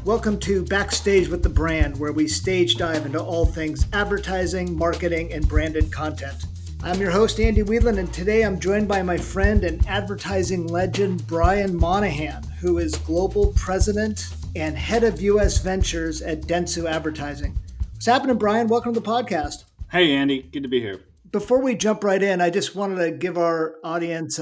Welcome to Backstage with the Brand, where we stage dive into all things advertising, marketing, and branded content. I'm your host, Andy Wheatland, and today I'm joined by my friend and advertising legend, Brian Monahan, who is Global President and Head of U.S. Ventures at Dentsu Advertising. What's happening, Brian? Welcome to the podcast. Hey, Andy. Good to be here. Before we jump right in, I just wanted to give our audience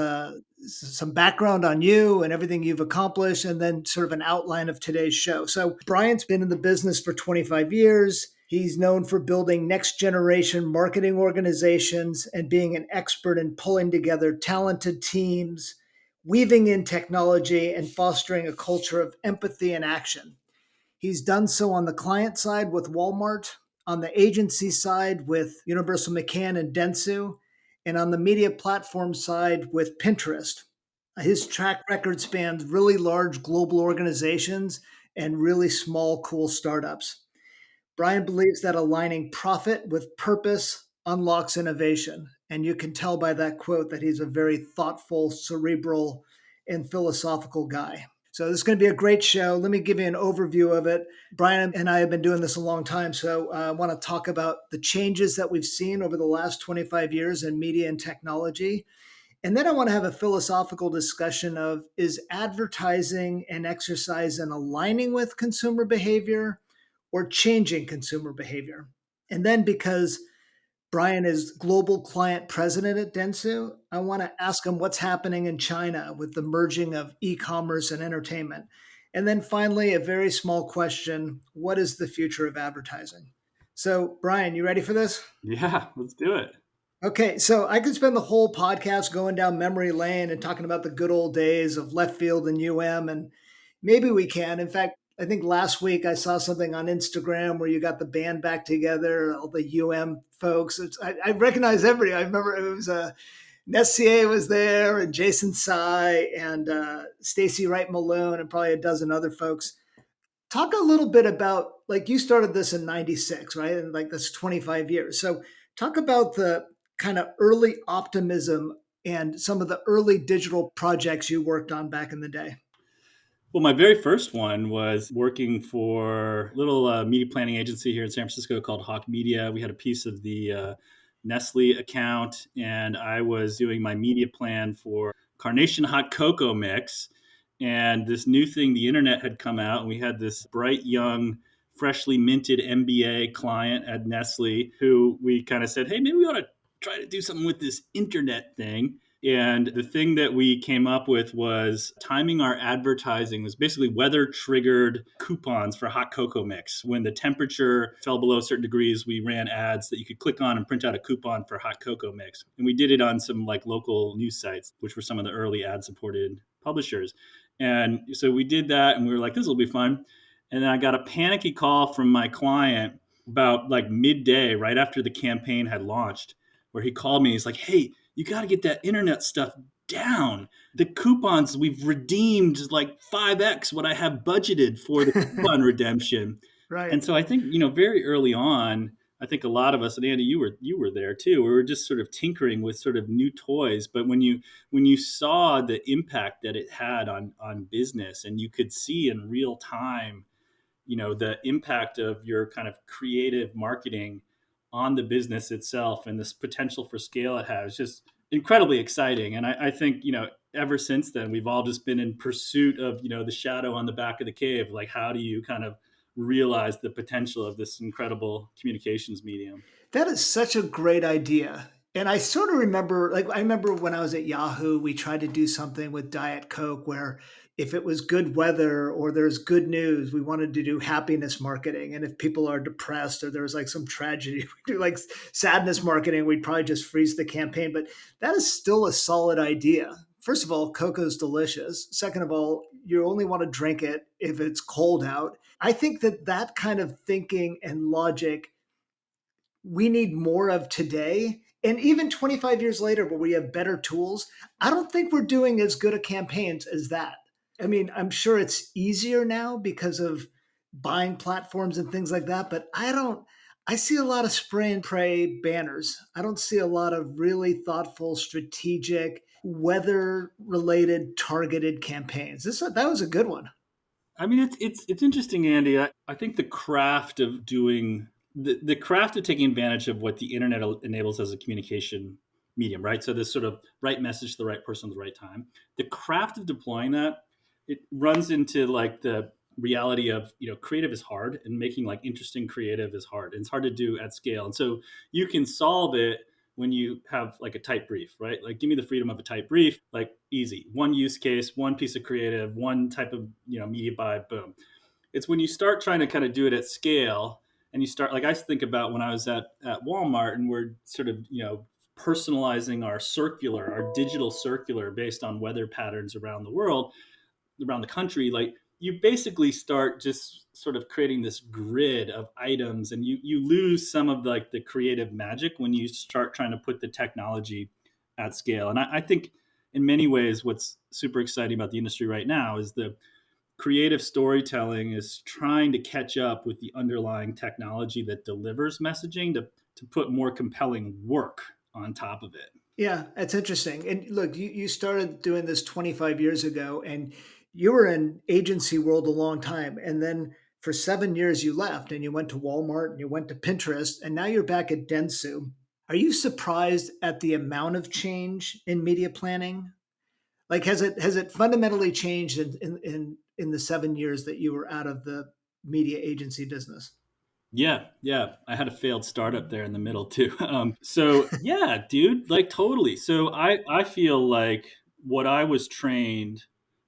some background on you and everything you've accomplished, and then sort of an outline of today's show. So, Brian's been in the business for 25 years. He's known for building next generation marketing organizations and being an expert in pulling together talented teams, weaving in technology, and fostering a culture of empathy and action. He's done so on the client side with Walmart, on the agency side with Universal McCann and Dentsu, and on the media platform side with Pinterest. His track record spans really large global organizations and really small, cool startups. Brian believes that aligning profit with purpose unlocks innovation. And you can tell by that quote that he's a very thoughtful, cerebral, and philosophical guy. So this is going to be a great show. Let me give you an overview of it. Brian and I have been doing this a long time, so I want to talk about the changes that we've seen over the last 25 years in media and technology. And then I want to have a philosophical discussion of, is advertising and exercise in aligning with consumer behavior or changing consumer behavior? And then, because Brian is global client president at Dentsu, I want to ask him what's happening in China with the merging of e-commerce and entertainment. And then finally, a very small question: what is the future of advertising? So, Brian, you ready for this? Yeah, let's do it. Okay, so I could spend the whole podcast going down memory lane and talking about the good old days of left field and and maybe we can. In fact, I think last week I saw something on Instagram where you got the band back together, all the folks. I recognize everybody. I remember it was Nessier was there, and Jason Sy, and Stacy Wright Malone, and probably a dozen other folks. Talk a little bit about, like, you started this in 96, right? And like that's 25 years. So talk about the kind of early optimism and some of the early digital projects you worked on back in the day. Well, my very first one was working for a little media planning agency here in San Francisco called Hawk Media. We had a piece of the Nestle account, and I was doing my media plan for Carnation Hot Cocoa Mix. And this new thing, the internet had come out, and we had this bright, young, freshly minted MBA client at Nestle who we kind of said, hey, maybe we ought to try to do something with this internet thing. And the thing that we came up with was timing our advertising was basically weather triggered coupons for hot cocoa mix. When the temperature fell below certain degrees, we ran ads that you could click on and print out a coupon for hot cocoa mix. And we did it on some like local news sites, which were some of the early ad supported publishers. And so we did that, and we were like, this will be fun. And then I got a panicky call from my client about like midday, right after the campaign had launched, where he called me. He's like, hey, you got to get that internet stuff down. The coupons we've redeemed like 5x what I have budgeted for the coupon redemption. Right. And so I think, very early on, I think a lot of us, and Andy, you were there too. We were just sort of tinkering with sort of new toys. But when you saw the impact that it had on business, and you could see in real time, the impact of your kind of creative marketing on the business itself and this potential for scale it has, just incredibly exciting. And I think, ever since then, we've all just been in pursuit of, the shadow on the back of the cave. Like, how do you kind of realize the potential of this incredible communications medium? That is such a great idea. And I sort of remember, I remember when I was at Yahoo, we tried to do something with Diet Coke where if it was good weather or there's good news, we wanted to do happiness marketing. And if people are depressed or there's like some tragedy, we do like sadness marketing, we'd probably just freeze the campaign. But that is still a solid idea. First of all, cocoa's delicious. Second of all, you only want to drink it if it's cold out. I think that kind of thinking and logic we need more of today. And even 25 years later, where we have better tools, I don't think we're doing as good a campaigns as that. I mean, I'm sure it's easier now because of buying platforms and things like that, but I see a lot of spray and pray banners. I don't see a lot of really thoughtful, strategic, weather related, targeted campaigns. That was a good one. I mean, it's interesting, Andy. I think the craft of doing the craft of taking advantage of what the internet enables as a communication medium, right? So this sort of right message to the right person at the right time. The craft of deploying that, it runs into like the reality of, creative is hard, and making like interesting creative is hard, and it's hard to do at scale. And so you can solve it when you have like a tight brief, right? Like, give me the freedom of a tight brief, like easy, one use case, one piece of creative, one type of media buy, boom. It's when you start trying to kind of do it at scale, and you start, like, I think about when I was at Walmart, and we're sort of personalizing our digital circular based on weather patterns around the world, around the country. Like, you basically start just sort of creating this grid of items, and you lose some of like the creative magic when you start trying to put the technology at scale. And I think in many ways what's super exciting about the industry right now is the creative storytelling is trying to catch up with the underlying technology that delivers messaging to put more compelling work on top of it. Yeah, that's interesting. And look, you started doing this 25 years ago, and you were in agency world a long time. And then for 7 years, you left and you went to Walmart and you went to Pinterest, and now you're back at Dentsu. Are you surprised at the amount of change in media planning? Like, has it fundamentally changed in the 7 years that you were out of the media agency business? Yeah, yeah. I had a failed startup there in the middle too. So yeah, dude, like totally. So I feel like what I was trained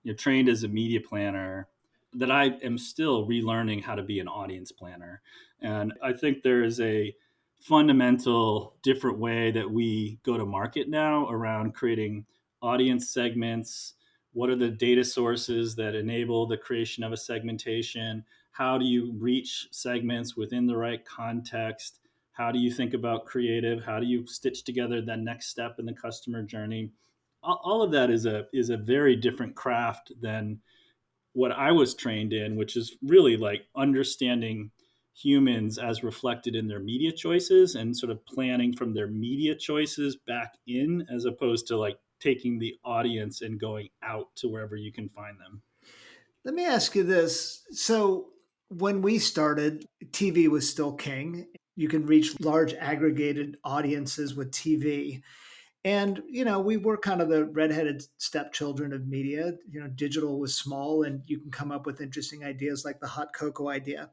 as a media planner, that I am still relearning how to be an audience planner. And I think there is a fundamental different way that we go to market now around creating audience segments. What are the data sources that enable the creation of a segmentation? How do you reach segments within the right context? How do you think about creative? How do you stitch together that next step in the customer journey? All of that is a very different craft than what I was trained in, which is really like understanding humans as reflected in their media choices, and sort of planning from their media choices back in, as opposed to like taking the audience and going out to wherever you can find them. Let me ask you this. So, when we started, TV was still king. You can reach large aggregated audiences with TV. And, we were kind of the redheaded stepchildren of media. Digital was small and you can come up with interesting ideas like the hot cocoa idea.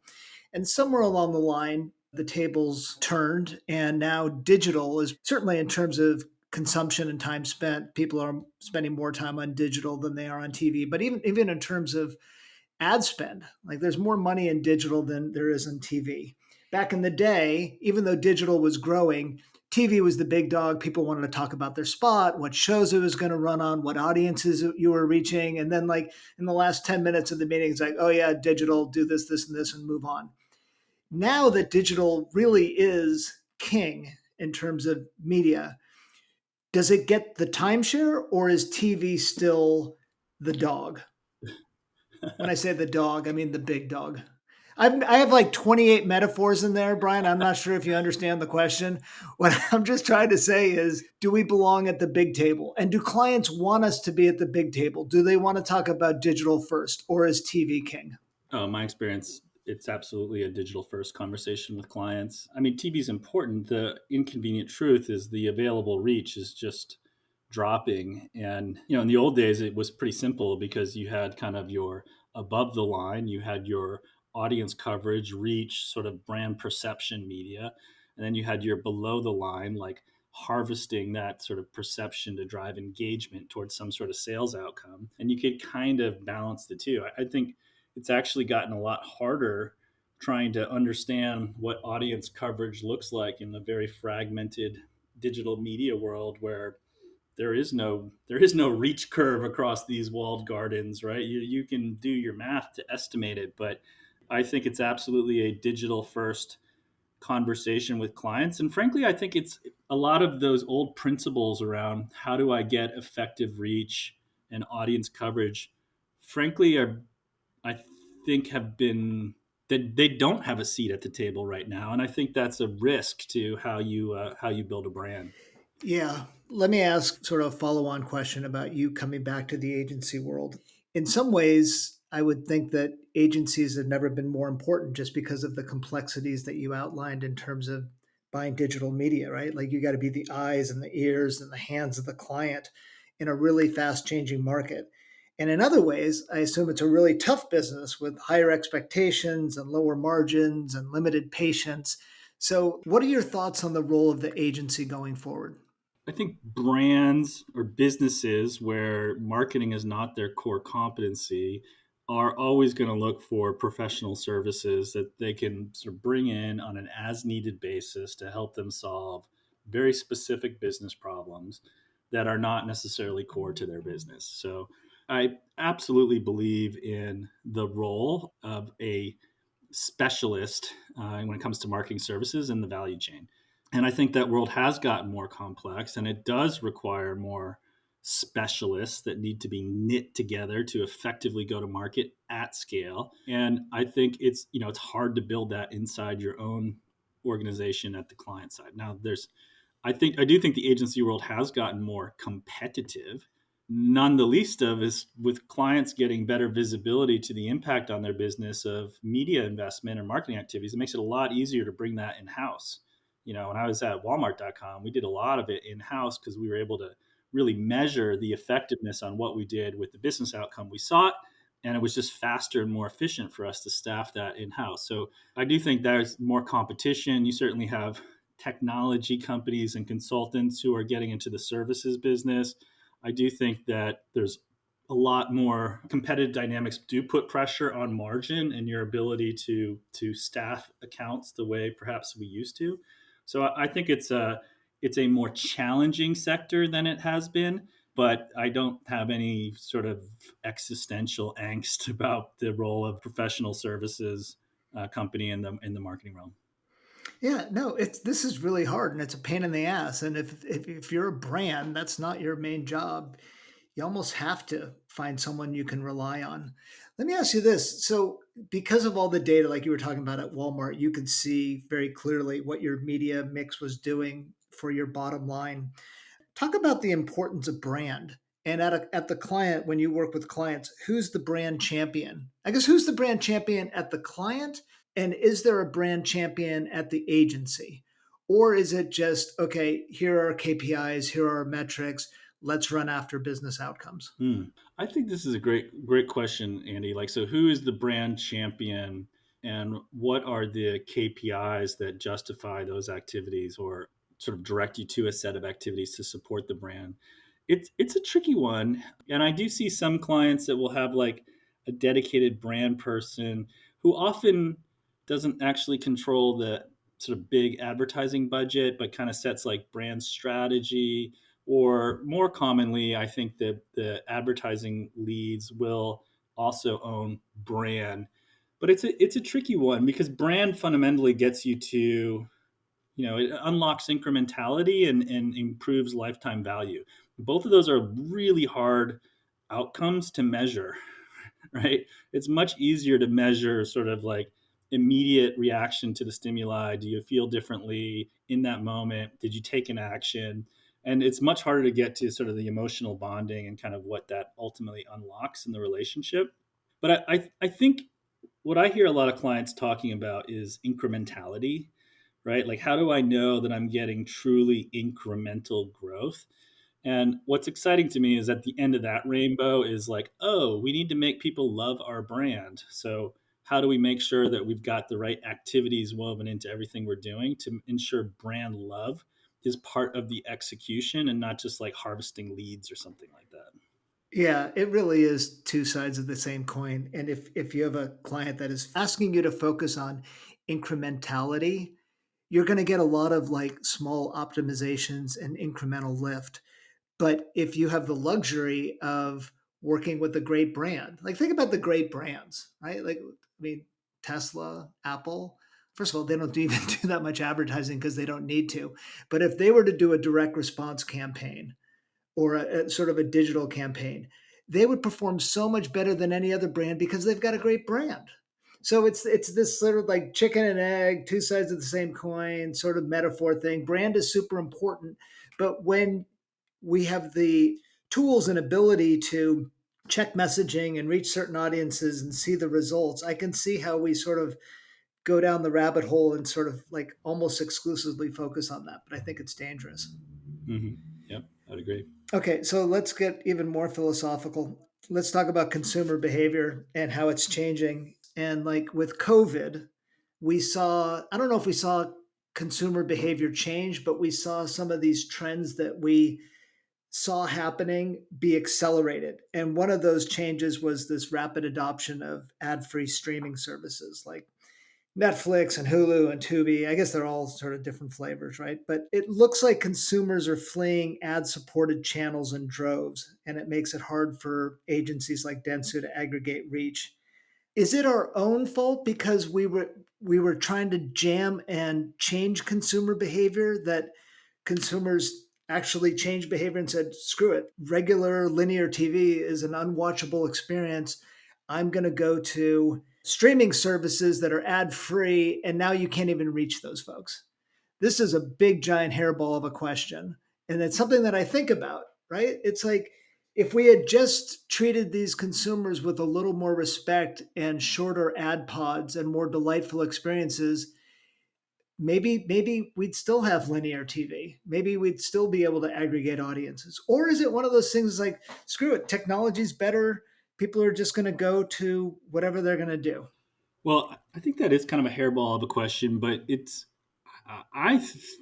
And somewhere along the line, the tables turned, and now digital is certainly, in terms of consumption and time spent, people are spending more time on digital than they are on TV. But even in terms of ad spend. Like, there's more money in digital than there is in TV. Back in the day, even though digital was growing, TV was the big dog. People wanted to talk about their spot, what shows it was going to run on, what audiences you were reaching. And then, like, in the last 10 minutes of the meeting, it's like, oh, yeah, digital, do this, this, and this, and move on. Now that digital really is king in terms of media, does it get the timeshare, or is TV still the dog? When I say the dog, I mean the big dog. I have like 28 metaphors in there, Brian. I'm not sure if you understand the question. What I'm just trying to say is, do we belong at the big table? And do clients want us to be at the big table? Do they want to talk about digital first, or is TV king? Oh, my experience, it's absolutely a digital first conversation with clients. I mean, TV is important. The inconvenient truth is the available reach is just dropping. And, in the old days, it was pretty simple because you had kind of your above the line, you had your audience coverage, reach, sort of brand perception media. And then you had your below the line, like harvesting that sort of perception to drive engagement towards some sort of sales outcome. And you could kind of balance the two. I think it's actually gotten a lot harder trying to understand what audience coverage looks like in a very fragmented digital media world where there is no reach curve across these walled gardens, right? You can do your math to estimate it, but I think it's absolutely a digital first conversation with clients. And frankly, I think it's a lot of those old principles around how do I get effective reach and audience coverage, frankly, are, I think, have been, that they don't have a seat at the table right now, and I think that's a risk to how you build a brand. Yeah. Let me ask sort of a follow on question about you coming back to the agency world. In some ways, I would think that agencies have never been more important just because of the complexities that you outlined in terms of buying digital media, right? Like you got to be the eyes and the ears and the hands of the client in a really fast changing market. And in other ways, I assume it's a really tough business with higher expectations and lower margins and limited patience. So, what are your thoughts on the role of the agency going forward? I think brands or businesses where marketing is not their core competency are always going to look for professional services that they can sort of bring in on an as needed basis to help them solve very specific business problems that are not necessarily core to their business. So I absolutely believe in the role of a specialist when it comes to marketing services in the value chain. And I think that world has gotten more complex and it does require more specialists that need to be knit together to effectively go to market at scale. And I think it's hard to build that inside your own organization at the client side. Now I do think the agency world has gotten more competitive. None the least of is with clients getting better visibility to the impact on their business of media investment or marketing activities. It makes it a lot easier to bring that in house. When I was at Walmart.com, we did a lot of it in house because we were able to really measure the effectiveness on what we did with the business outcome we sought. And it was just faster and more efficient for us to staff that in house. So I do think there's more competition. You certainly have technology companies and consultants who are getting into the services business. I do think that there's a lot more competitive dynamics do put pressure on margin and your ability to staff accounts the way perhaps we used to. So I think it's a more challenging sector than it has been, but I don't have any sort of existential angst about the role of professional services company in the marketing realm. Yeah, no, it's this is really hard and it's a pain in the ass. And if you're a brand, that's not your main job. You almost have to find someone you can rely on. Let me ask you this. So, because of all the data, like you were talking about at Walmart, you could see very clearly what your media mix was doing for your bottom line. Talk about the importance of brand. And at the client, when you work with clients, who's the brand champion? I guess who's the brand champion at the client? And is there a brand champion at the agency? Or is it just, okay, here are KPIs, here are metrics, let's run after business outcomes? Hmm. I think this is a great question, Andy. Like, so who is the brand champion and what are the KPIs that justify those activities or sort of direct you to a set of activities to support the brand? It's a tricky one. And I do see some clients that will have like a dedicated brand person who often doesn't actually control the sort of big advertising budget, but kind of sets like brand strategy, or more commonly, I think that the advertising leads will also own brand. But it's a tricky one because brand fundamentally gets you to, it unlocks incrementality and improves lifetime value. Both of those are really hard outcomes to measure, right? It's much easier to measure sort of like immediate reaction to the stimuli. Do you feel differently in that moment? Did you take an action? And it's much harder to get to sort of the emotional bonding and kind of what that ultimately unlocks in the relationship. But I think what I hear a lot of clients talking about is incrementality, right? Like, how do I know that I'm getting truly incremental growth? And what's exciting to me is at the end of that rainbow is like, oh, we need to make people love our brand. So, how do we make sure that we've got the right activities woven into everything we're doing to ensure brand love is part of the execution and not just like harvesting leads or something like that? Yeah, it really is two sides of the same coin. And if you have a client that is asking you to focus on incrementality, you're going to get a lot of like small optimizations and incremental lift. But if you have the luxury of working with a great brand, like think about the great brands, right? Like, I mean, Tesla, Apple, first of all, they don't even do that much advertising because they don't need to. But if they were to do a direct response campaign, or a sort of a digital campaign, they would perform so much better than any other brand because they've got a great brand. So it's this sort of like chicken and egg, two sides of the same coin sort of metaphor thing. Brand is super important, but when we have the tools and ability to check messaging and reach certain audiences and see the results, I can see how we sort of go down the rabbit hole and sort of like almost exclusively focus on that. But I think it's dangerous. Hmm. Yep, I'd agree. Okay, so let's get even more philosophical. Let's talk about consumer behavior and how it's changing. And like with COVID, we saw, I don't know if we saw consumer behavior change, but we saw some of these trends that we saw happening be accelerated. And one of those changes was this rapid adoption of ad free streaming services like Netflix and Hulu and Tubi. I guess they're all sort of different flavors, right? But it looks like consumers are fleeing ad supported channels in droves, and it makes it hard for agencies like Dentsu to aggregate reach. Is it our own fault because we were trying to jam and change consumer behavior that consumers actually changed behavior and said, screw it, regular linear TV is an unwatchable experience. I'm going to go to streaming services that are ad free, and now you can't even reach those folks. This is a big, giant hairball of a question. And it's something that I think about, right? It's like if we had just treated these consumers with a little more respect and shorter ad pods and more delightful experiences, maybe we'd still have linear TV. Maybe we'd still be able to aggregate audiences. Or is it one of those things like, screw it, technology's better. People are just going to go to whatever they're going to do. Well, I think that is kind of a hairball of a question, but I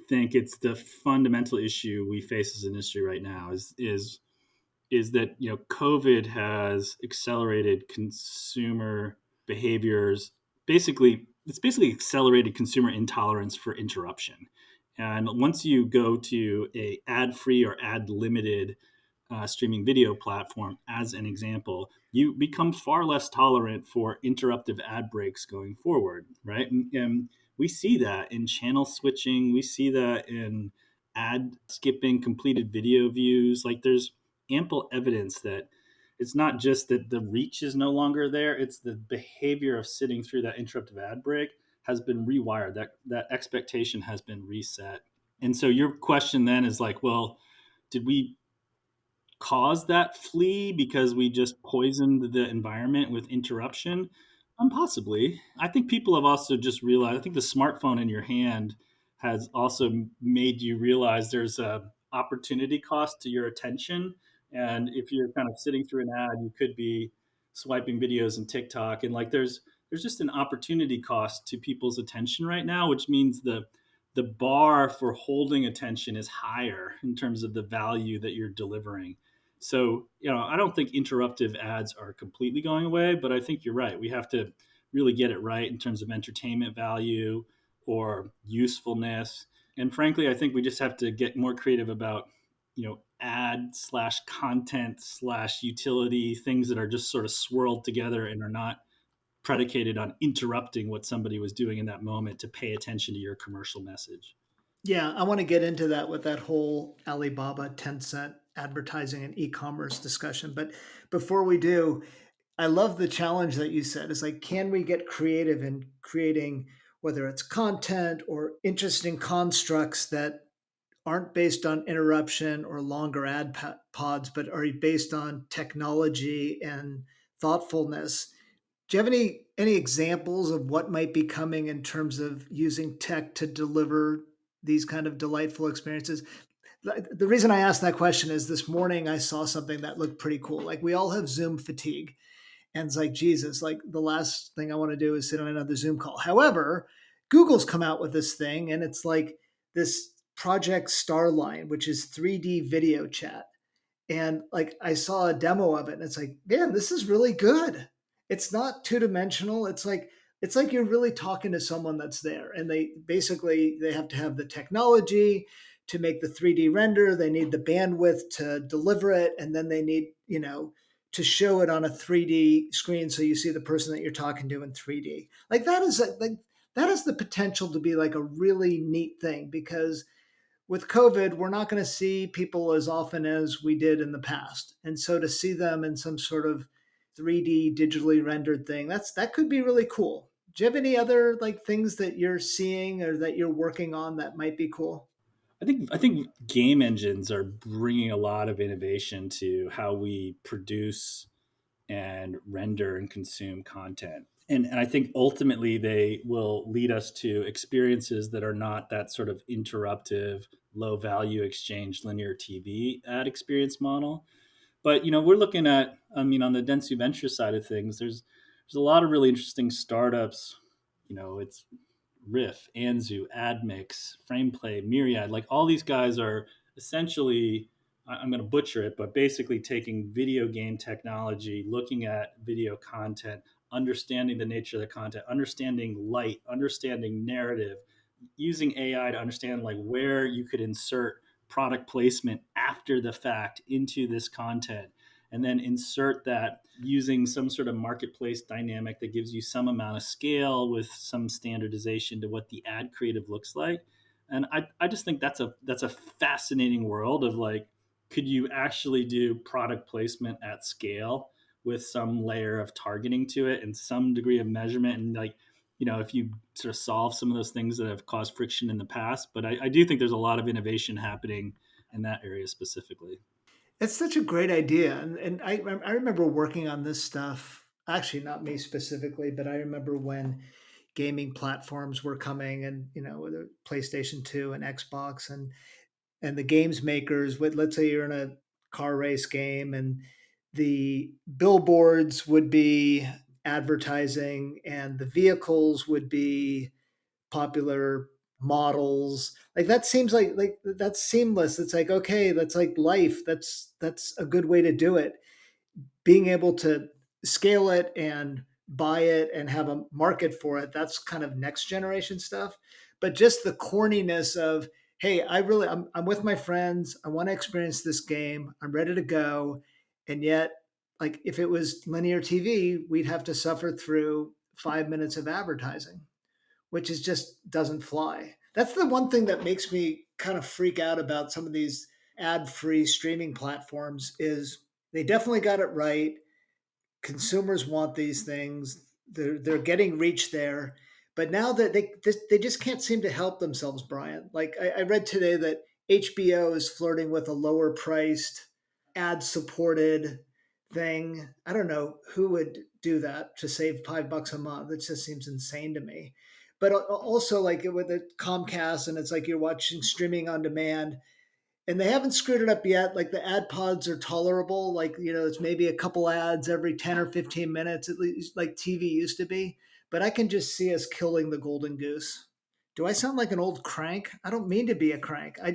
think it's the fundamental issue we face as an industry right now is that COVID has accelerated consumer behaviors. Basically, it's basically accelerated consumer intolerance for interruption. And once you go to a ad free or ad limited streaming video platform, as an example, you become far less tolerant for interruptive ad breaks going forward, right? And we see that in channel switching. We see that in ad skipping completed video views. Like there's ample evidence that it's not just that the reach is no longer there, it's the behavior of sitting through that interruptive ad break has been rewired. That expectation has been reset. And so your question then is like, well, did we cause that flee because we just poisoned the environment with interruption? Possibly. I think people have also just realized, I think the smartphone in your hand has also made you realize there's a opportunity cost to your attention. And if you're kind of sitting through an ad, you could be swiping videos and TikTok. And like there's just an opportunity cost to people's attention right now, which means the bar for holding attention is higher in terms of the value that you're delivering. So, I don't think interruptive ads are completely going away, but I think you're right. We have to really get it right in terms of entertainment value or usefulness. And frankly, I think we just have to get more creative about, ad slash content slash utility, things that are just sort of swirled together and are not predicated on interrupting what somebody was doing in that moment to pay attention to your commercial message. Yeah, I want to get into that with that whole Alibaba, Tencent advertising and e-commerce discussion. But before we do, I love the challenge that you said. It's like, can we get creative in creating whether it's content or interesting constructs that aren't based on interruption or longer pods, but are based on technology and thoughtfulness. Do you have any examples of what might be coming in terms of using tech to deliver these kind of delightful experiences? The reason I asked that question is this morning I saw something that looked pretty cool. Like we all have Zoom fatigue, and it's like Jesus, like the last thing I want to do is sit on another Zoom call. However, Google's come out with this thing, and it's like this Project Starline, which is 3D video chat. And like I saw a demo of it, and it's like, man, this is really good. It's not two dimensional. It's like you're really talking to someone that's there. And they have to have the technology to make the 3D render. They need the bandwidth to deliver it, and then they need to show it on a 3D screen so you see the person that you're talking to in 3D. Like that has the potential to be like a really neat thing because with COVID, we're not going to see people as often as we did in the past. And so to see them in some sort of 3D digitally rendered thing, that could be really cool. Do you have any other like things that you're seeing or that you're working on that might be cool? I think game engines are bringing a lot of innovation to how we produce and render and consume content. And I think ultimately they will lead us to experiences that are not that sort of interruptive, low value exchange linear TV ad experience model. But we're looking at, I mean, on the Dentsu venture side of things, there's a lot of really interesting startups. It's Riff, Anzu, AdMix, FramePlay, Myriad. Like all these guys are essentially, I'm going to butcher it, but basically taking video game technology, looking at video content, understanding the nature of the content, understanding light, understanding narrative, using AI to understand like where you could insert product placement after the fact into this content, and then insert that using some sort of marketplace dynamic that gives you some amount of scale with some standardization to what the ad creative looks like. And I just think that's a fascinating world of like, could you actually do product placement at scale with some layer of targeting to it and some degree of measurement, and like, if you sort of solve some of those things that have caused friction in the past. But I do think there's a lot of innovation happening in that area specifically. It's such a great idea, and I remember working on this stuff. Actually, not me specifically, but I remember when gaming platforms were coming, and the PlayStation 2 and Xbox, and the games makers would, let's say you're in a car race game, and the billboards would be advertising, and the vehicles would be popular models. Like that seems like that's seamless. It's like, okay, that's like life. That's a good way to do it. Being able to scale it and buy it and have a market for it, that's kind of next generation stuff. But just the corniness of, hey, I'm with my friends, I want to experience this game, I'm ready to go. And yet, like, if it was linear TV, we'd have to suffer through 5 minutes of advertising, which is just doesn't fly. That's the one thing that makes me kind of freak out about some of these ad-free streaming platforms is they definitely got it right. Consumers want these things. They're getting reach there, but now that they just can't seem to help themselves, Brian. Like I read today that HBO is flirting with a lower priced, ad supported thing. I don't know who would do that to save $5 a month. It just seems insane to me. But also like with the Comcast, and it's like you're watching streaming on demand, and they haven't screwed it up yet. Like the ad pods are tolerable. Like, it's maybe a couple ads every 10 or 15 minutes, at least like TV used to be. But I can just see us killing the golden goose. Do I sound like an old crank? I don't mean to be a crank. I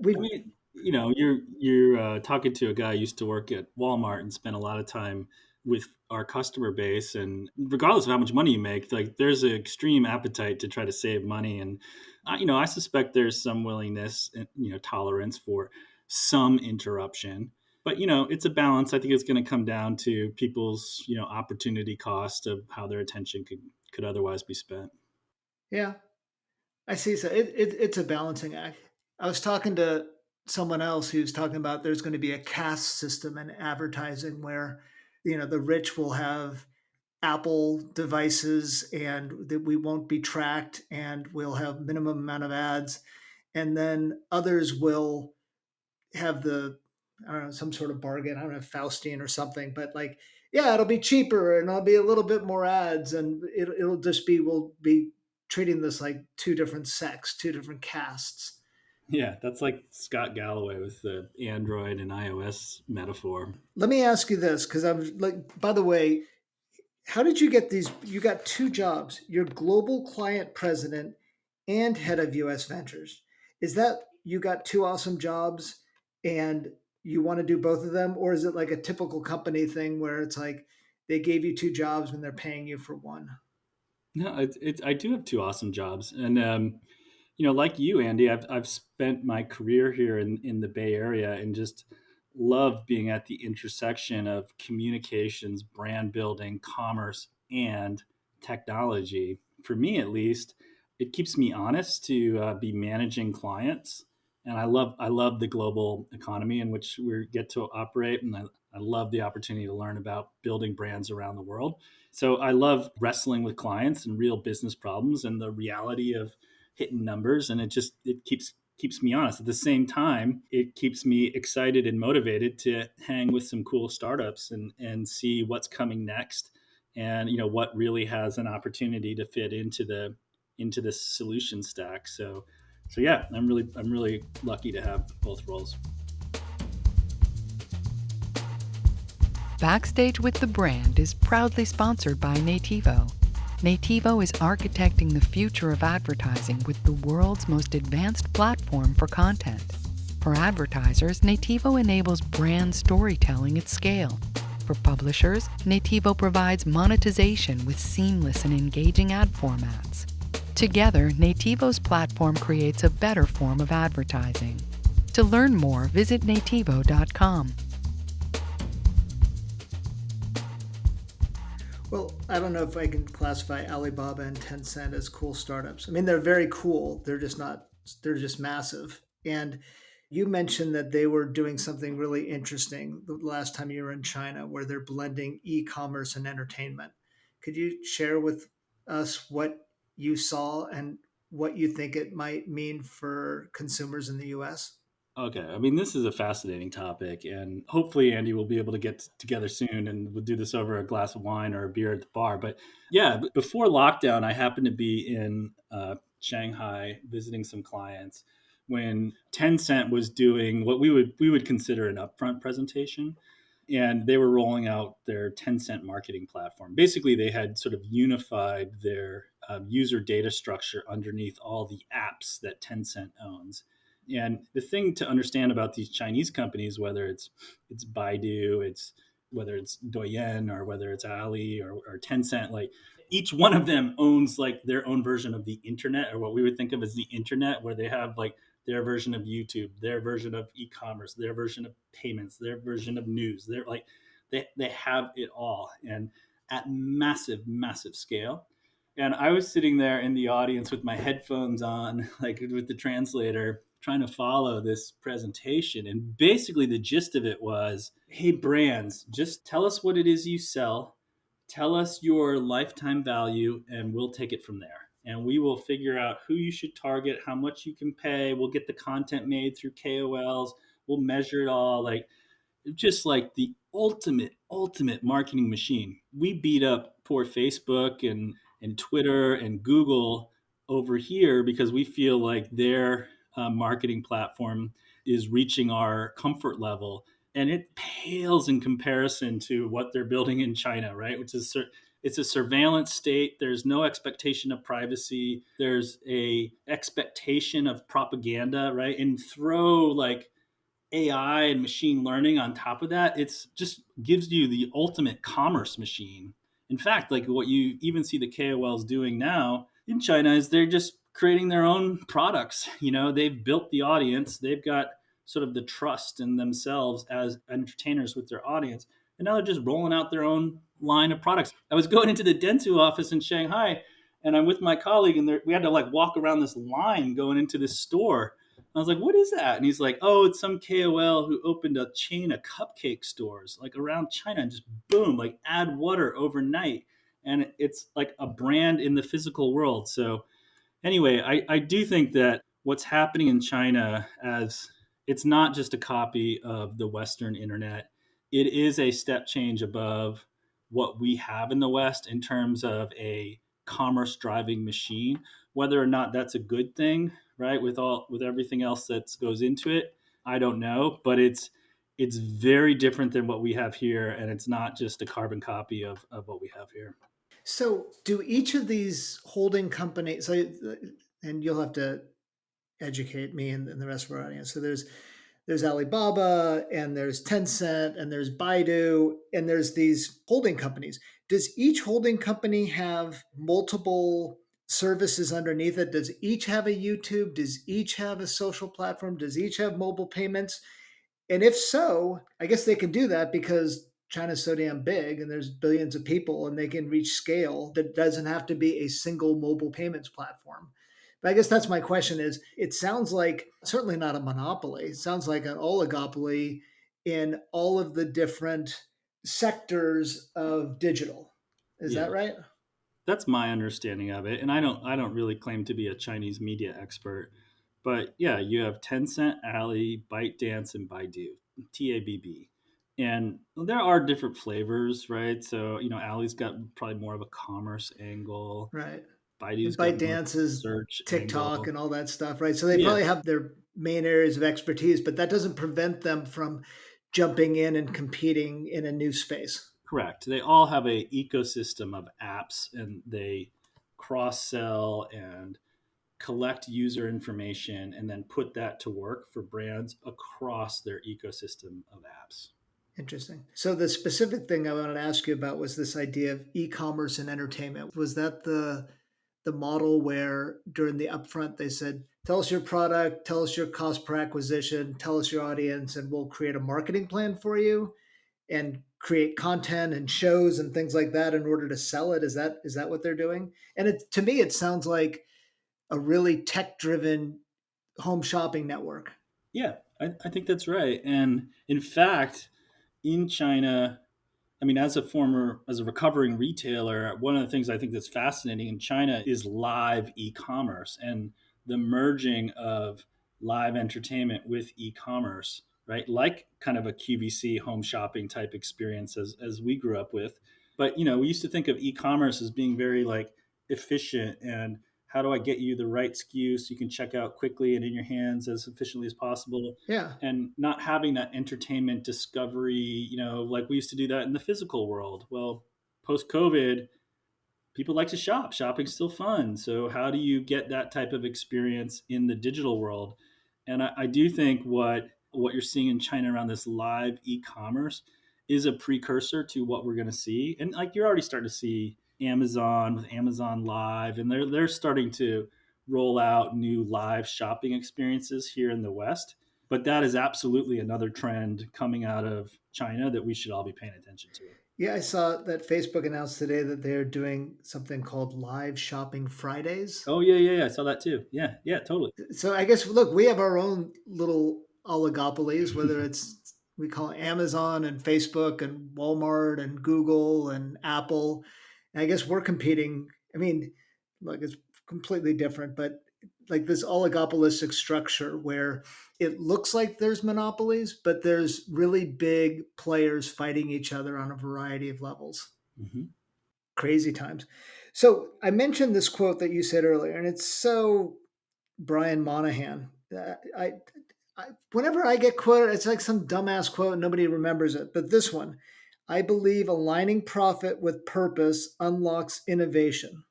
We've, mean, you're talking to a guy who used to work at Walmart and spent a lot of time with our customer base, and regardless of how much money you make, like there's an extreme appetite to try to save money, and I suspect there's some willingness and tolerance for some interruption, but it's a balance. I think it's going to come down to people's opportunity cost of how their attention could otherwise be spent. yeah, I see. So it's a balancing act. I was talking to someone else who's talking about there's going to be a caste system in advertising where, the rich will have Apple devices and that we won't be tracked and we'll have minimum amount of ads. And then others will have I don't know, some sort of bargain. I don't know, Faustian or something, but like, yeah, it'll be cheaper and I'll be a little bit more ads. And it'll just be, we'll be treating this like two different sects, two different castes. Yeah, that's like Scott Galloway with the Android and iOS metaphor. Let me ask you this, because I'm like, by the way, how did you get these? You got two jobs. You're global client president and head of US ventures. Is that you got two awesome jobs and you want to do both of them? Or is it like a typical company thing where it's like they gave you two jobs and they're paying you for one? No, I do have two awesome jobs, and like you, Andy, I've spent my career here in the Bay Area and just love being at the intersection of communications, brand building, commerce, and technology. For me, at least, it keeps me honest to be managing clients, and I love the global economy in which we get to operate, and I love the opportunity to learn about building brands around the world. So I love wrestling with clients and real business problems and the reality of hitting numbers, and it keeps keeps me honest. At the same time, it keeps me excited and motivated to hang with some cool startups and see what's coming next, and what really has an opportunity to fit into the solution stack. So yeah, I'm really lucky to have both roles. Backstage with the Brand is proudly sponsored by Nativo. Nativo is architecting the future of advertising with the world's most advanced platform for content. For advertisers, Nativo enables brand storytelling at scale. For publishers, Nativo provides monetization with seamless and engaging ad formats. Together, Nativo's platform creates a better form of advertising. To learn more, visit nativo.com. Well, I don't know if I can classify Alibaba and Tencent as cool startups. I mean, they're very cool. They're just not, they're just massive. And you mentioned that they were doing something really interesting the last time you were in China, where they're blending e commerce and entertainment. Could you share with us what you saw and what you think it might mean for consumers in the US? Okay, I mean, this is a fascinating topic, and hopefully, Andy will be able to get together soon, and we'll do this over a glass of wine or a beer at the bar. But yeah, before lockdown, I happened to be in Shanghai visiting some clients when Tencent was doing what we would consider an upfront presentation, and they were rolling out their Tencent marketing platform. Basically, they had sort of unified their user data structure underneath all the apps that Tencent owns. And the thing to understand about these Chinese companies, whether it's Baidu, it's whether it's Douyin or whether it's Ali or Tencent, like each one of them owns like their own version of the internet, or what we would think of as the internet, where they have like their version of YouTube, their version of e-commerce, their version of payments, their version of news. They're like they have it all, and at massive, massive scale. And I was sitting there in the audience with my headphones on, like with the translator, trying to follow this presentation. And basically, the gist of it was, hey, brands, just tell us what it is you sell, tell us your lifetime value, and we'll take it from there. And we will figure out who you should target, how much you can pay. We'll get the content made through KOLs. We'll measure it all. Like, just like the ultimate marketing machine. We beat up poor Facebook and Twitter and Google over here because we feel like their marketing platform is reaching our comfort level, and it pales in comparison to what they're building in China, right? Which is it's a surveillance state. There's no expectation of privacy. There's a expectation of propaganda, right? And throw like AI and machine learning on top of that, it's just gives you the ultimate commerce machine. In fact, like what you even see the KOLs doing now in China is they're just creating their own products. They've built the audience, they've got sort of the trust in themselves as entertainers with their audience, and now they're just rolling out their own line of products. I was going into the Dentsu office in Shanghai, and I'm with my colleague, and we had to like walk around this line going into this store. I was like, what is that? And he's like, oh, it's some KOL who opened a chain of cupcake stores like around China and just boom, like add water overnight. And it's like a brand in the physical world. So anyway, I do think that what's happening in China, as it's not just a copy of the Western internet, it is a step change above what we have in the West in terms of a commerce driving machine. Whether or not that's a good thing, right? With everything else that goes into it, I don't know, but it's very different than what we have here, and it's not just a carbon copy of what we have here. So, do each of these holding companies, and you'll have to educate me and the rest of our audience. So there's Alibaba and there's Tencent and there's Baidu and there's these holding companies. Does each holding company have multiple services underneath it? Does each have a YouTube? Does each have a social platform? Does each have mobile payments? And if so, I guess they can do that because China's so damn big and there's billions of people and they can reach scale that doesn't have to be a single mobile payments platform. But I guess that's my question is it sounds like certainly not a monopoly. It sounds like an oligopoly in all of the different sectors of digital. Is Yeah, that right? that's my understanding of it, and I don't really claim to be a Chinese media expert, But yeah, you have Tencent, Ali, ByteDance, and Baidu, TABB. And there are different flavors, right? So, Ali's got probably more of a commerce angle. Right. Baidu's And got more of ByteDance a is search TikTok angle. and all that stuff, right? So they Yeah, probably have their main areas of expertise, but that doesn't prevent them from jumping in and competing in a new space. correct. They all have a ecosystem of apps, and they cross sell and collect user information and then put that to work for brands across their ecosystem of apps. Interesting. So the specific thing I wanted to ask you about was this idea of e-commerce and entertainment. Was that the model where during the upfront they said, "Tell us your product, tell us your cost per acquisition, tell us your audience, and we'll create a marketing plan for you and create content and shows and things like that in order to sell it"? Is that what they're doing? And to me, it sounds like a really tech-driven home shopping network. Yeah, I think that's right. And in fact, in China, I mean, as a recovering retailer, one of the things I think that's fascinating in China is live e-commerce and the merging of live entertainment with e-commerce, right? Like kind of a QVC home shopping type experience as we grew up with. But we used to think of e-commerce as being very like efficient and how do I get you the right SKU so you can check out quickly and in your hands as efficiently as possible, Yeah. and not having that entertainment discovery, like we used to do that in the physical world. Well, post COVID, people like to shop. Shopping's still fun. So how do you get that type of experience in the digital world? And I do think what you're seeing in China around this live e-commerce is a precursor to what we're going to see. And like you're already starting to see Amazon with Amazon Live, and they're starting to roll out new live shopping experiences here in the West. But that is absolutely another trend coming out of China that we should all be paying attention to. Yeah, I saw that Facebook announced today that they're doing something called Live Shopping Fridays. Oh yeah. I saw that too. Yeah, totally. So I guess look, we have our own little oligopolies, whether it's we call it Amazon and Facebook and Walmart and Google and Apple. And I guess we're competing. I mean, look, it's completely different, but like this oligopolistic structure where it looks like there's monopolies, but there's really big players fighting each other on a variety of levels. Hmm. Crazy times. So I mentioned this quote that you said earlier, and it's so Brian Monahan. Whenever I get quoted, it's like some dumbass quote and nobody remembers it. But this one, I believe aligning profit with purpose unlocks innovation.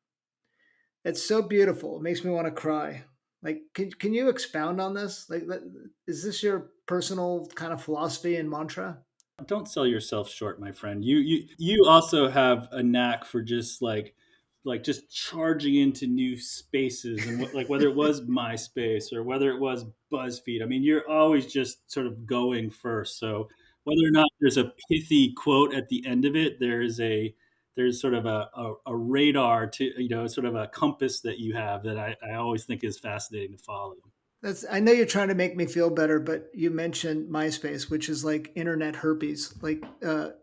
It's so beautiful. It makes me want to cry. Like, can you expound on this? Like, is this your personal kind of philosophy and mantra? Don't sell yourself short, my friend. You also have a knack for just like just charging into new spaces, and like whether it was MySpace or whether it was BuzzFeed. I mean, you're always just sort of going first. So whether or not there's a pithy quote at the end of it, there's sort of a radar to, sort of a compass that you have that I always think is fascinating to follow. I know you're trying to make me feel better, but you mentioned MySpace, which is like internet herpes, like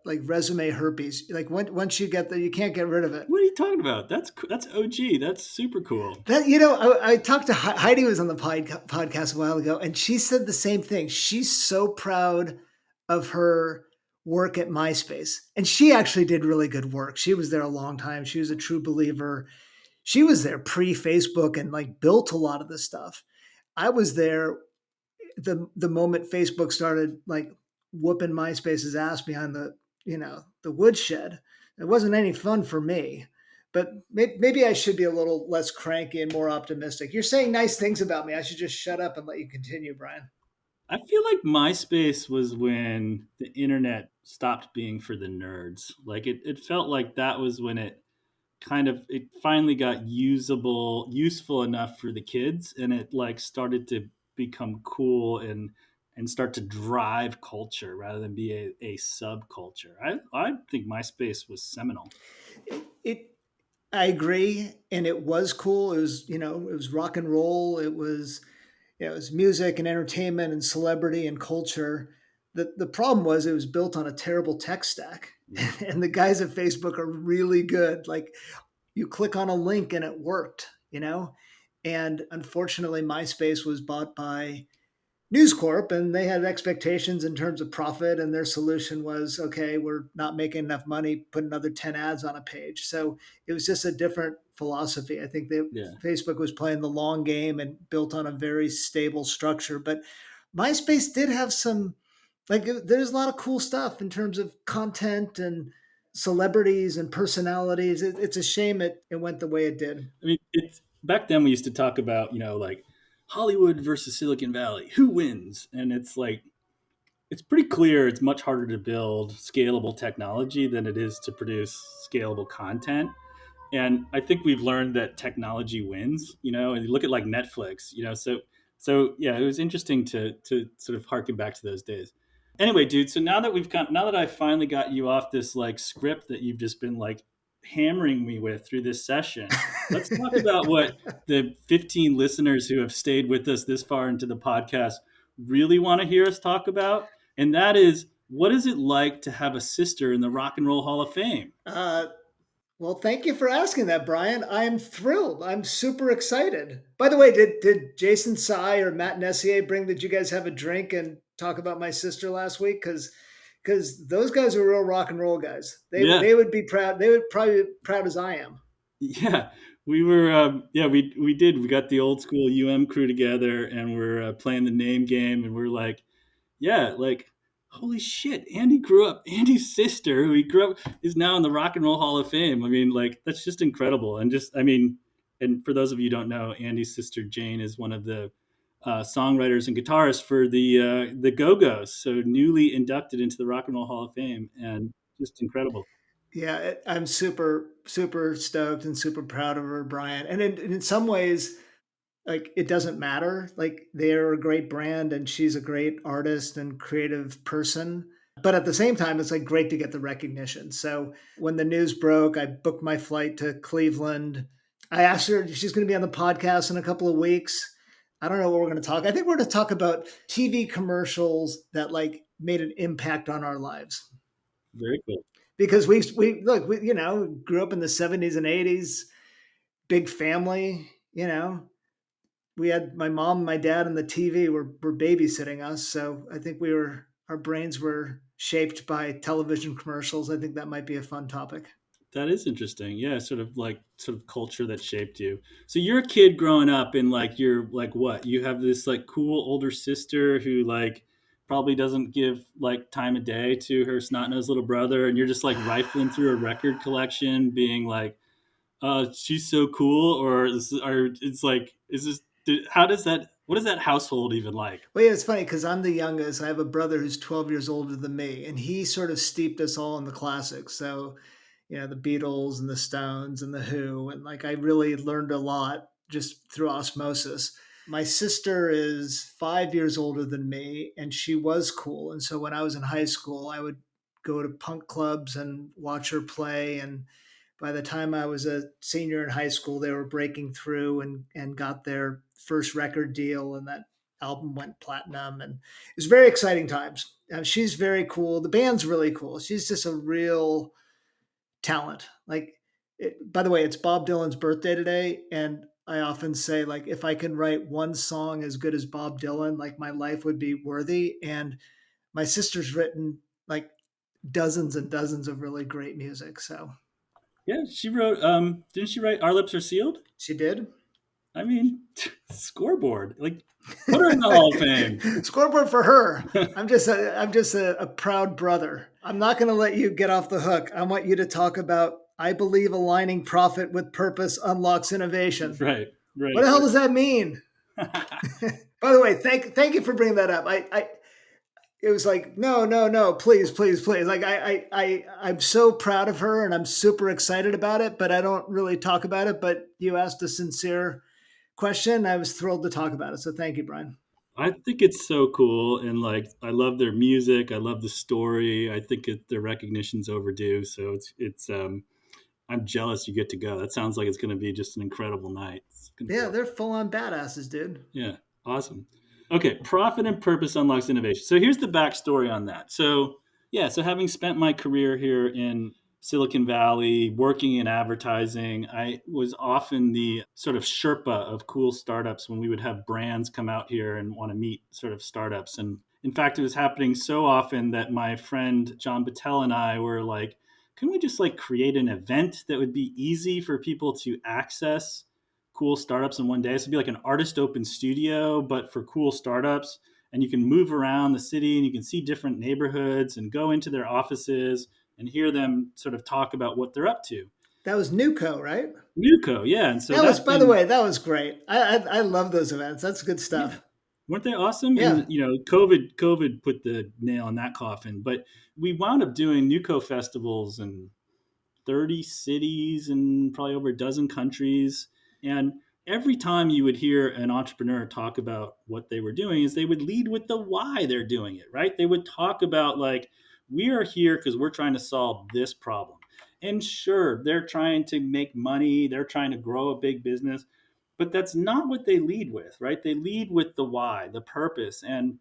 resume herpes. Like once you get there, you can't get rid of it. What are you talking about? That's OG. That's super cool. That I talked to Heidi was on the podcast a while ago, and she said the same thing. She's so proud of her work at MySpace, and she actually did really good work. She was there a long time. She was a true believer. She was there pre Facebook and like built a lot of this stuff. I was there the moment Facebook started like whooping MySpace's ass behind the woodshed. It wasn't any fun for me. But maybe I should be a little less cranky and more optimistic. You're saying nice things about me. I should just shut up and let you continue, Brian. I feel like MySpace was when the internet stopped being for the nerds. Like it felt like that was when it finally got useful enough for the kids, and it like started to become cool and start to drive culture rather than be a subculture. I think MySpace was seminal. It I agree, and it was cool. It was rock and roll. It was music and entertainment and celebrity and culture. The problem was it was built on a terrible tech stack, Yeah. and the guys at Facebook are really good. Like you click on a link and it worked, And unfortunately, MySpace was bought by News Corp, and they had expectations in terms of profit. And their solution was, okay, we're not making enough money, put another 10 ads on a page. So it was just a different philosophy. I think that Yeah. Facebook was playing the long game and built on a very stable structure. But MySpace did have some, like, there's a lot of cool stuff in terms of content and celebrities and personalities. It's a shame it went the way it did. I mean, it's back then we used to talk about, like Hollywood versus Silicon Valley, who wins? And it's like, it's pretty clear it's much harder to build scalable technology than it is to produce scalable content. And I think we've learned that technology wins, and you look at like Netflix, so yeah, it was interesting to sort of harken back to those days. Anyway, dude, so now that I finally got you off this like script that you've just been like hammering me with through this session, let's talk about what the 15 listeners who have stayed with us this far into the podcast really want to hear us talk about. And that is, what is it like to have a sister in the Rock and Roll Hall of Fame? Well, thank you for asking that, Brian. I'm thrilled. I'm super excited. By the way, did Jason Sy or Matt Nessier did you guys have a drink and talk about my sister last week? Because those guys are real rock and roll guys. Yeah. They would be proud. They would probably be proud as I am. Yeah, we were. We did. We got the old school crew together, and we're playing the name game, and we're like, yeah, like, holy shit, Andy's sister, who he grew up, is now in the Rock and Roll Hall of Fame. I mean, like, that's just incredible. And and for those of you who don't know, Andy's sister Jane is one of the songwriters and guitarists for the Go-Go's, so newly inducted into the Rock and Roll Hall of Fame, and just incredible. Yeah, I'm super, super stoked and super proud of her, Brian. And in some ways, like, it doesn't matter. Like, they're a great brand and she's a great artist and creative person. But at the same time, it's like great to get the recognition. So when the news broke, I booked my flight to Cleveland. I asked her, she's going to be on the podcast in a couple of weeks. I don't know what we're going to talk. I think we're going to talk about TV commercials that like made an impact on our lives. Very cool. Because we grew up in the 70s and 80s, big family, we had my mom and my dad and the TV were babysitting us. So I think our brains were shaped by television commercials. I think that might be a fun topic. That is interesting. Yeah, sort of culture that shaped you. So you're a kid growing up and like you're like what? You have this like cool older sister who like probably doesn't give like time of day to her snot-nosed little brother, and you're just like rifling through a record collection being like, she's so cool, or it's like, what is that household even like? Well, yeah, it's funny because I'm the youngest. I have a brother who's 12 years older than me, and he sort of steeped us all in the classics. So, the Beatles and the Stones and the Who, and like I really learned a lot just through osmosis. My sister is 5 years older than me, and she was cool. And so when I was in high school, I would go to punk clubs and watch her play. And by the time I was a senior in high school, they were breaking through and got their first record deal, and that album went platinum. And it was very exciting times. She's very cool. The band's really cool. She's just a real talent. By the way, it's Bob Dylan's birthday today, and I often say, like, if I can write one song as good as Bob Dylan, like my life would be worthy. And my sister's written like dozens and dozens of really great music. So yeah, she wrote. Didn't she write "Our Lips Are Sealed"? she did. I mean, scoreboard. Like, put her in the Hall of Fame. Scoreboard for her. I'm just a proud brother. I'm not going to let you get off the hook. I want you to talk about, I believe aligning profit with purpose unlocks innovation. Right. What the hell does that mean? By the way, thank you for bringing that up. It was like, no, please. Like I'm so proud of her and I'm super excited about it, but I don't really talk about it. But you asked a sincere question. I was thrilled to talk about it. So thank you, Brian. I think it's so cool. And like, I love their music. I love the story. I think their recognition's overdue. So I'm jealous you get to go. That sounds like it's going to be just an incredible night. Yeah, they're full on badasses, dude. Yeah. Awesome. Okay. Profit and purpose unlocks innovation. So here's the backstory on that. So having spent my career here in Silicon Valley, working in advertising, I was often the sort of Sherpa of cool startups when we would have brands come out here and want to meet sort of startups. And in fact, it was happening so often that my friend John Battelle and I were like, can we just like create an event that would be easy for people to access cool startups in one day? So it'd be like an artist open studio, but for cool startups. And you can move around the city and you can see different neighborhoods and go into their offices and hear them sort of talk about what they're up to. That was Newco, right? Newco, yeah. And so That was, that's by the been, way, that was great. I love those events. That's good yeah, stuff. weren't they awesome? Yeah. And COVID put the nail in that coffin. But we wound up doing Newco festivals in 30 cities and probably over a dozen countries. And every time you would hear an entrepreneur talk about what they were doing is they would lead with the why they're doing it, right? They would talk about like, we are here because we're trying to solve this problem. And sure, they're trying to make money, they're trying to grow a big business, but that's not what they lead with, right? They lead with the why, the purpose. And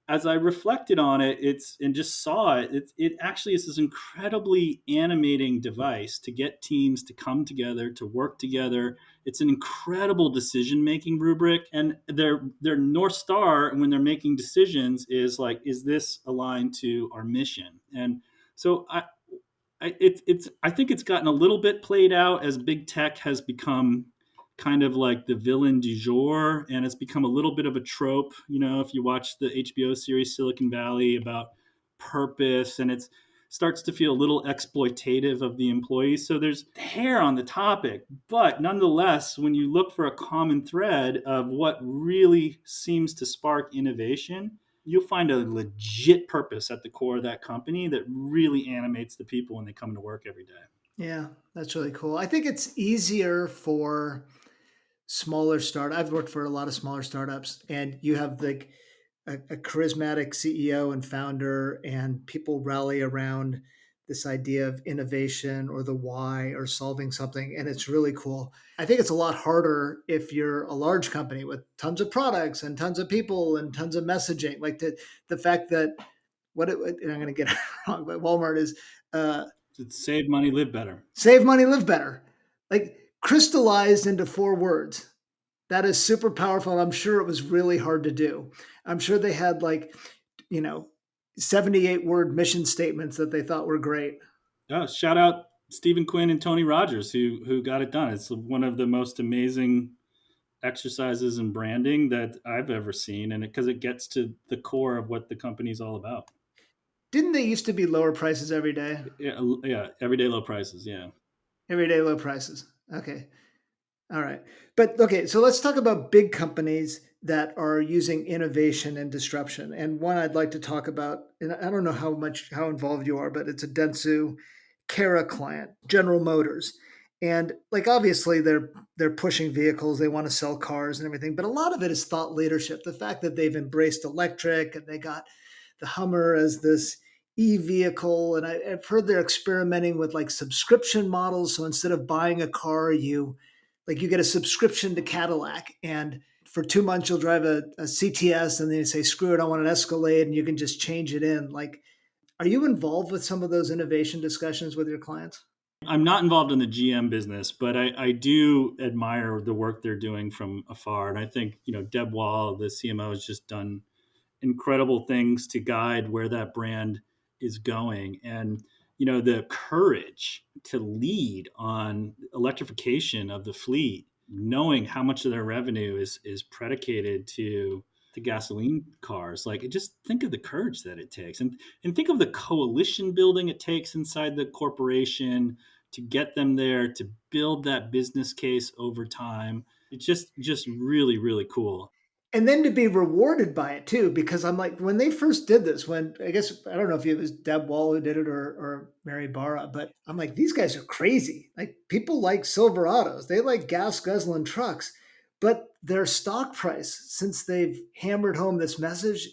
as I reflected on it, and just saw it, it actually is this incredibly animating device to get teams to come together, to work together. It's an incredible decision making rubric, and their north star when they're making decisions is like, is this aligned to our mission? And so I think it's gotten a little bit played out as big tech has become kind of like the villain du jour, and it's become a little bit of a trope. If you watch the HBO series Silicon Valley about purpose, and it starts to feel a little exploitative of the employees. So there's hair on the topic, but nonetheless, when you look for a common thread of what really seems to spark innovation, you'll find a legit purpose at the core of that company that really animates the people when they come to work every day. Yeah, that's really cool. I think it's easier for smaller start. I've worked for a lot of smaller startups, and you have like a charismatic CEO and founder, and people rally around this idea of innovation or the why or solving something, and it's really cool. I think it's a lot harder if you're a large company with tons of products and tons of people and tons of messaging. Like the fact that and I'm going to get it wrong, but Walmart is It's save money, live better. save money, live better, like crystallized into 4 words. That is super powerful. I'm sure it was really hard to do. I'm sure they had like, 78-word mission statements that they thought were great. Oh, shout out Stephen Quinn and Tony Rogers who got it done. It's one of the most amazing exercises in branding that I've ever seen, and because it gets to the core of what the company's all about. Didn't they used to be lower prices every day? Yeah, everyday low prices. Yeah. Everyday low prices. Okay. All right. But okay, so let's talk about big companies that are using innovation and disruption. And one I'd like to talk about, and I don't know how involved you are, but it's a Dentsu Kara client, General Motors. And like obviously they're pushing vehicles, they want to sell cars and everything, but a lot of it is thought leadership. The fact that they've embraced electric and they got the Hummer as this e-vehicle, and I've heard they're experimenting with like subscription models. So instead of buying a car, you get a subscription to Cadillac, and for 2 months you'll drive a CTS, and then you say, screw it, I want an Escalade, and you can just change it in. Like, are you involved with some of those innovation discussions with your clients? I'm not involved in the GM business, but I do admire the work they're doing from afar. And I think, Deb Wall, the CMO, has just done incredible things to guide where that brand is going. And, the courage to lead on electrification of the fleet, knowing how much of their revenue is predicated to the gasoline cars. Like, just think of the courage that it takes, and think of the coalition building it takes inside the corporation to get them there, to build that business case over time. It's just really, really cool. And then to be rewarded by it too, because I'm like, when they first did this, when I guess I don't know if it was Deb Wall who did it or Mary Barra, but I'm like, these guys are crazy. Like, people like Silverados, they like gas guzzling trucks, but their stock price, since they've hammered home this message,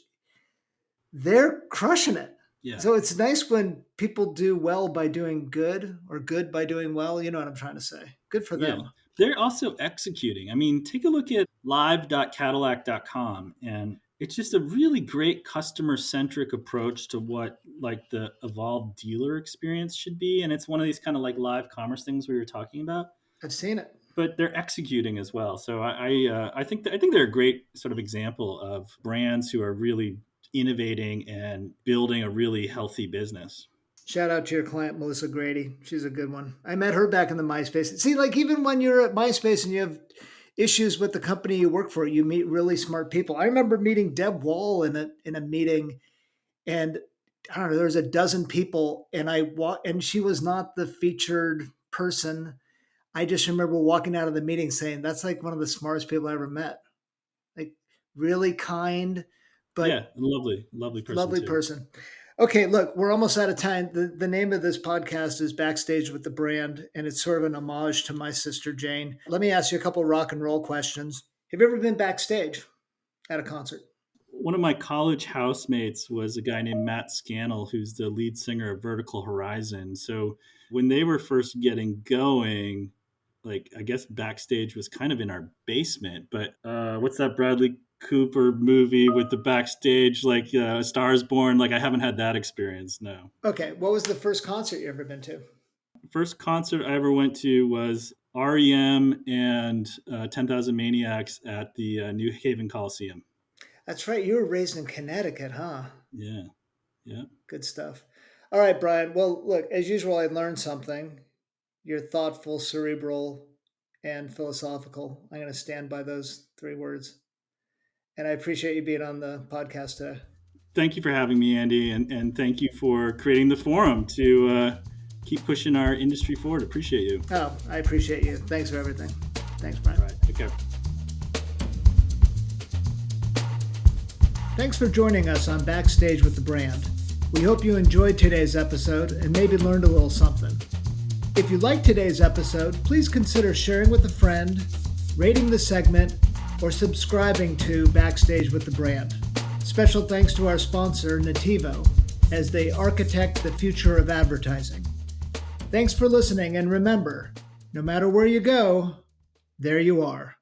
they're crushing it. Yeah. So it's nice when people do well by doing good, or good by doing well. You know what I'm trying to say? Good for them. They're also executing. I mean, take a look at live.cadillac.com, and it's just a really great customer centric approach to what like the evolved dealer experience should be. And it's one of these kind of like live commerce things we were talking about, I've seen it. but they're executing as well. So I think they're a great sort of example of brands who are really innovating and building a really healthy business. Shout out to your client, Melissa Grady. She's a good one. I met her back in the MySpace. See, like even when you're at MySpace and you have issues with the company you work for, you meet really smart people. I remember meeting Deb Wall in a meeting, and I don't know, there was a dozen people, and and she was not the featured person. I just remember walking out of the meeting saying, "That's like one of the smartest people I ever met." Like really kind, Yeah, but lovely person lovely too. person. Okay, look, we're almost out of time. The name of this podcast is Backstage with the Brand, and it's sort of an homage to my sister Jane. Let me ask you a couple rock and roll questions. Have you ever been backstage at a concert? One of my college housemates was a guy named Matt Scannell, who's the lead singer of Vertical Horizon. So when they were first getting going, like I guess Backstage was kind of in our basement. But what's that Bradley Cooper movie with the backstage, like Stars Born? Like I haven't had that experience. No. Okay, what was the first concert you ever been to? First concert I ever went to was REM and 10,000 Maniacs at the New Haven Coliseum. That's right, you were raised in Connecticut, huh? Yeah, yeah. Good stuff. All right, Brian. Well, look, as usual, I learned something. You're thoughtful, cerebral, and philosophical. I'm going to stand by those three words. And I appreciate you being on the podcast today. Thank you for having me, Andy, and thank you for creating the forum to keep pushing our industry forward. Appreciate you. Oh, I appreciate you. Thanks for everything. Thanks, Brian. All right, take care. Thanks for joining us on Backstage with the Brand. We hope you enjoyed today's episode and maybe learned a little something. If you liked today's episode, please consider sharing with a friend, rating the segment, or subscribing to Backstage with the Brand. Special thanks to our sponsor, Nativo, as they architect the future of advertising. Thanks for listening, and remember, no matter where you go, there you are.